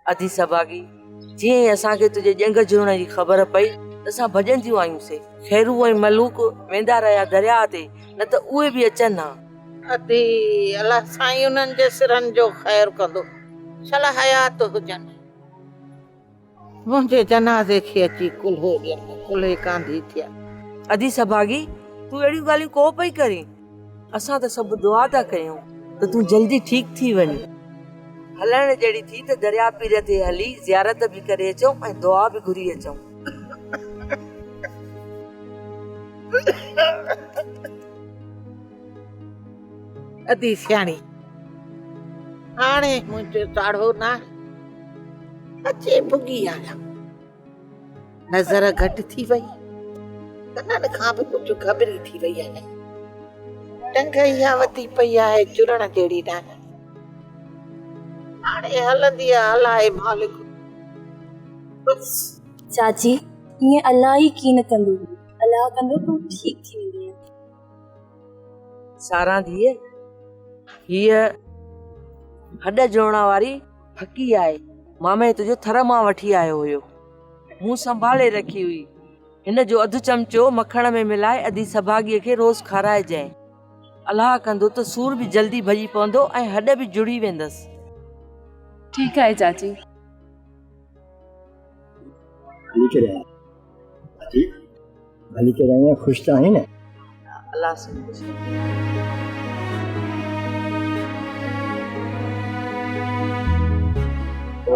अधी सभागी जीअं ई असांखे तुंहिंजे जंग जुड़ण जी ख़बर पई त असां भॼंदियूं आहियूंसीं। खैरू ऐं मलूक वेंदा रहिया दरिया ते, न त उहे बि अचनि हा। अदी अल्लाह साईं उन्हनि जे सिरनि जो ख़ैर कंदो, छला हयात हुजनि। मुंहिंजे जनाज़े खे अची कुल्हे कांधी थिया। अधी सभागी तूं अहिड़ियूं ॻाल्हियूं को पई करीं। असां त सभु दुआ था कयूं त तूं जल्दी ठीक थी वञी। हलण जहिड़ी थी त दरिया पीर ते हली ज़ियारत बि करे अचूं ऐं दुआ बि घुरी अचूं। अदी सियाणी हाणे मुंहिंजो ताड़ो न अचे भुगी आया। नज़र घटि थी वई, कननि खां बि कुझु ख़बरी थी वई आहे। टंग इहा वती पई आहे चुरण जहिड़ी न। हाणे हलंदी आहे हलाए मालिक। चाची ईअं अलाह ई कीन कंदो, अलाह कंदो तूं ठीक थी वेंदी। सारा धीअ हीअ हॾ जोड़ण वारी फकी आहे। मामे तुंहिंजो थर मां वठी आयो हुयो, मूं संभाले रखी हुई। हिन जो अधु चमचो मखण में मिलाए अधी सभागीअ खे रोज़ खाराइजांइ। अलाह कंदो त सूर बि जल्दी भॼी पवंदो ऐं हॾ बि जुड़ी वेंदसि। ठीक आहे चाची। भली के रहे खुश तो है ना। अल्लाह से खुश।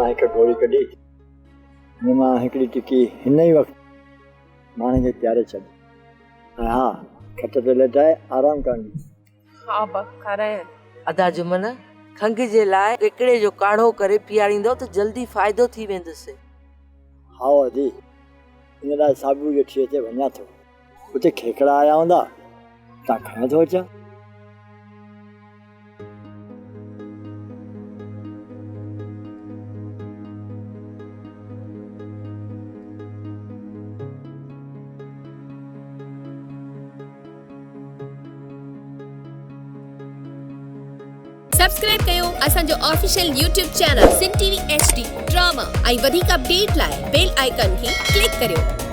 हिकु गोरी कढी हिन मां हिकिड़ी टिकी हिन ई वक़्तु माणे खे प्यारे छॾ। हा खट ते लटाए आराम करणी। हा बा खाराए। अदा जुमन खंघ जे लाइ हिकिड़े जो काढ़ो करे पीआरींदो त जल्दी फ़ाइदो थी वेंदुसि। हा अदी इन लाइ साबू जो ठिए ते वञा थो। उते खेकड़ा आया हूंदा तव्हां खणो थो अचां। सब्सक्राइब कयो असांजो official YouTube channel Singh TV HD drama ऐं वधीक अपडेट लाइ बेल आइकन खे क्लिक करियो।